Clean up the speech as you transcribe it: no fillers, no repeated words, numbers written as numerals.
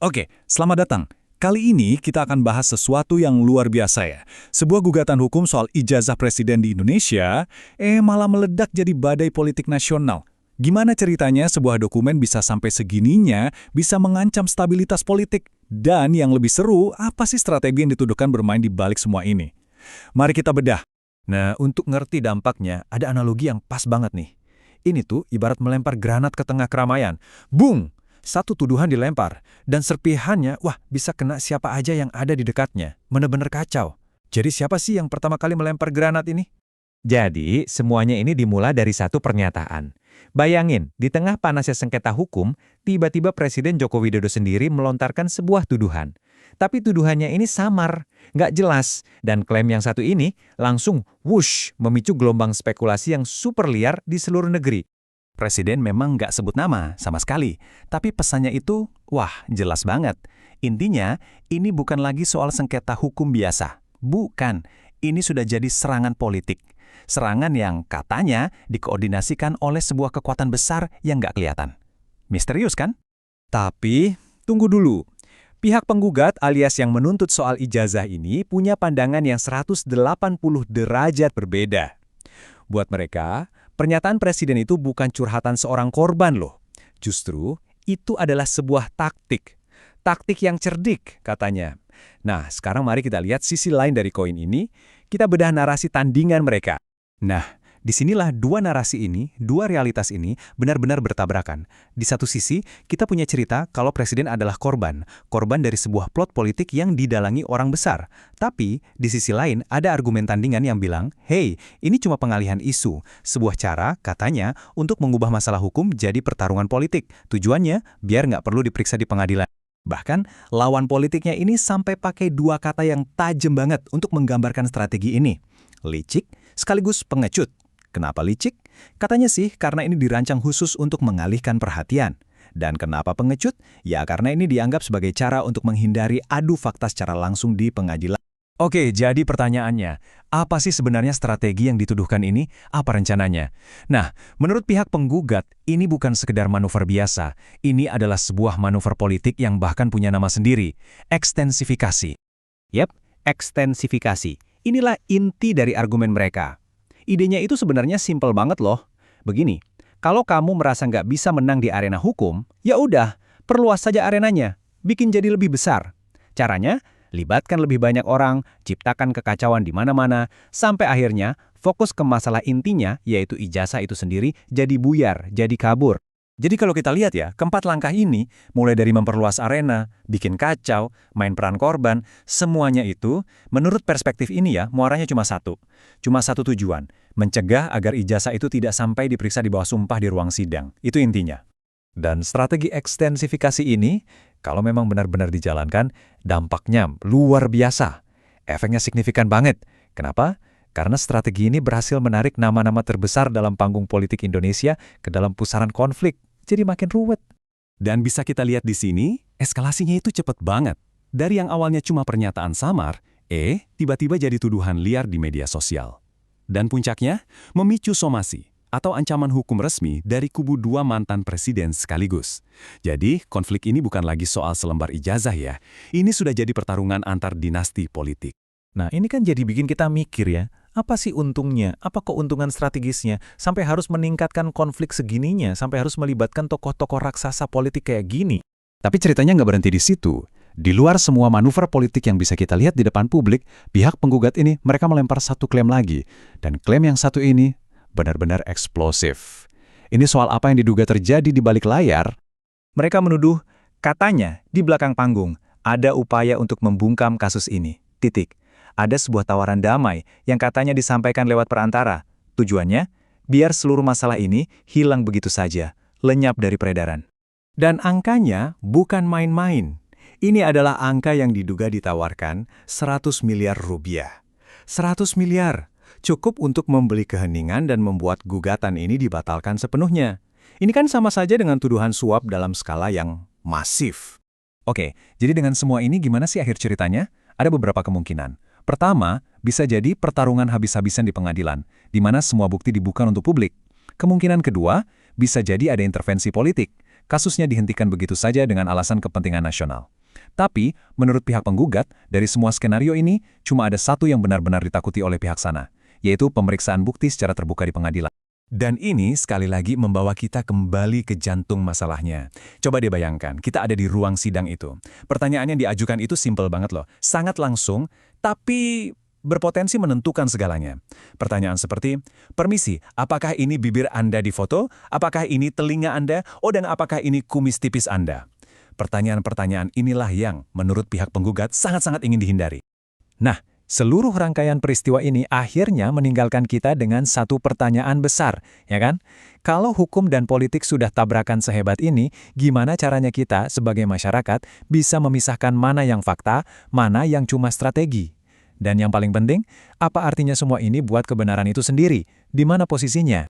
Oke, selamat datang. Kali ini kita akan bahas sesuatu yang luar biasa ya. Sebuah gugatan hukum soal ijazah presiden di Indonesia, malah meledak jadi badai politik nasional. Gimana ceritanya sebuah dokumen bisa sampai segininya, bisa mengancam stabilitas politik? Dan yang lebih seru, apa sih strategi yang dituduhkan bermain di balik semua ini? Mari kita bedah. Nah, untuk ngerti dampaknya, ada analogi yang pas banget nih. Ini tuh ibarat melempar granat ke tengah keramaian. Bung! Satu tuduhan dilempar, dan serpihannya, wah, bisa kena siapa aja yang ada di dekatnya. Bener-bener kacau. Jadi siapa sih yang pertama kali melempar granat ini? Jadi, semuanya ini dimulai dari satu pernyataan. Bayangin, di tengah panasnya sengketa hukum, tiba-tiba Presiden Joko Widodo sendiri melontarkan sebuah tuduhan. Tapi tuduhannya ini samar, nggak jelas, dan klaim yang satu ini langsung whoosh memicu gelombang spekulasi yang super liar di seluruh negeri. Presiden memang nggak sebut nama sama sekali, tapi pesannya itu, wah, jelas banget. Intinya, ini bukan lagi soal sengketa hukum biasa. Bukan, ini sudah jadi serangan politik. Serangan yang katanya dikoordinasikan oleh sebuah kekuatan besar yang nggak kelihatan. Misterius kan? Tapi, tunggu dulu. Pihak penggugat alias yang menuntut soal ijazah ini punya pandangan yang 180 derajat berbeda. Buat mereka, pernyataan presiden itu bukan curhatan seorang korban loh. Justru, itu adalah sebuah taktik. Taktik yang cerdik, katanya. Nah, sekarang mari kita lihat sisi lain dari koin ini. Kita bedah narasi tandingan mereka. Nah, disinilah dua narasi ini, dua realitas ini benar-benar bertabrakan. Di satu sisi, kita punya cerita kalau presiden adalah korban dari sebuah plot politik yang didalangi orang besar. Tapi, di sisi lain ada argumen tandingan yang bilang, hey, ini cuma pengalihan isu, sebuah cara, katanya, untuk mengubah masalah hukum jadi pertarungan politik. Tujuannya, biar nggak perlu diperiksa di pengadilan. Bahkan, lawan politiknya ini sampai pakai dua kata yang tajam banget untuk menggambarkan strategi ini. Licik, sekaligus pengecut. Kenapa licik? Katanya sih karena ini dirancang khusus untuk mengalihkan perhatian. Dan kenapa pengecut? Ya karena ini dianggap sebagai cara untuk menghindari adu fakta secara langsung di pengadilan. Oke, jadi pertanyaannya, apa sih sebenarnya strategi yang dituduhkan ini? Apa rencananya? Nah, menurut pihak penggugat, ini bukan sekedar manuver biasa. Ini adalah sebuah manuver politik yang bahkan punya nama sendiri, ekstensifikasi. Yap, ekstensifikasi. Inilah inti dari argumen mereka. Idenya itu sebenarnya simpel banget loh. Begini, kalau kamu merasa nggak bisa menang di arena hukum, ya udah, perluas saja arenanya, bikin jadi lebih besar. Caranya, libatkan lebih banyak orang, ciptakan kekacauan di mana-mana, sampai akhirnya fokus ke masalah intinya, yaitu ijazah itu sendiri, jadi buyar, jadi kabur. Jadi kalau kita lihat ya, keempat langkah ini, mulai dari memperluas arena, bikin kacau, main peran korban, semuanya itu, menurut perspektif ini ya, muaranya cuma satu. Cuma satu tujuan, mencegah agar ijazah itu tidak sampai diperiksa di bawah sumpah di ruang sidang. Itu intinya. Dan strategi ekstensifikasi ini, kalau memang benar-benar dijalankan, dampaknya luar biasa. Efeknya signifikan banget. Kenapa? Karena strategi ini berhasil menarik nama-nama terbesar dalam panggung politik Indonesia ke dalam pusaran konflik. Jadi makin ruwet. Dan bisa kita lihat di sini, eskalasinya itu cepat banget. Dari yang awalnya cuma pernyataan samar, tiba-tiba jadi tuduhan liar di media sosial. Dan puncaknya, memicu somasi atau ancaman hukum resmi dari kubu dua mantan presiden sekaligus. Jadi, konflik ini bukan lagi soal selembar ijazah ya. Ini sudah jadi pertarungan antar dinasti politik. Nah, ini kan jadi bikin kita mikir ya, apa sih untungnya, apa keuntungan strategisnya, sampai harus meningkatkan konflik segininya, sampai harus melibatkan tokoh-tokoh raksasa politik kayak gini. Tapi ceritanya nggak berhenti di situ. Di luar semua manuver politik yang bisa kita lihat di depan publik, pihak penggugat ini mereka melempar satu klaim lagi. Dan klaim yang satu ini benar-benar eksplosif. Ini soal apa yang diduga terjadi di balik layar. Mereka menuduh, katanya di belakang panggung, ada upaya untuk membungkam kasus ini. Titik. Ada sebuah tawaran damai yang katanya disampaikan lewat perantara. Tujuannya, biar seluruh masalah ini hilang begitu saja, lenyap dari peredaran. Dan angkanya bukan main-main. Ini adalah angka yang diduga ditawarkan 100 miliar rupiah. 100 miliar, cukup untuk membeli keheningan dan membuat gugatan ini dibatalkan sepenuhnya. Ini kan sama saja dengan tuduhan suap dalam skala yang masif. Oke, jadi dengan semua ini gimana sih akhir ceritanya? Ada beberapa kemungkinan. Pertama, bisa jadi pertarungan habis-habisan di pengadilan, di mana semua bukti dibuka untuk publik. Kemungkinan kedua, bisa jadi ada intervensi politik. kasusnya dihentikan begitu saja dengan alasan kepentingan nasional. Tapi, menurut pihak penggugat, dari semua skenario ini, cuma ada satu yang benar-benar ditakuti oleh pihak sana, yaitu pemeriksaan bukti secara terbuka di pengadilan. Dan ini sekali lagi membawa kita kembali ke jantung masalahnya. Coba deh bayangkan, kita ada di ruang sidang itu. Pertanyaan yang diajukan itu simpel banget loh, sangat langsung, tapi berpotensi menentukan segalanya. Pertanyaan seperti, permisi, apakah ini bibir Anda di foto? Apakah ini telinga Anda? Oh, dan apakah ini kumis tipis Anda? Pertanyaan-pertanyaan inilah yang, menurut pihak penggugat, sangat-sangat ingin dihindari. Nah, seluruh rangkaian peristiwa ini akhirnya meninggalkan kita dengan satu pertanyaan besar, ya kan? Kalau hukum dan politik sudah tabrakan sehebat ini, gimana caranya kita sebagai masyarakat bisa memisahkan mana yang fakta, mana yang cuma strategi? Dan yang paling penting, apa artinya semua ini buat kebenaran itu sendiri? Di mana posisinya?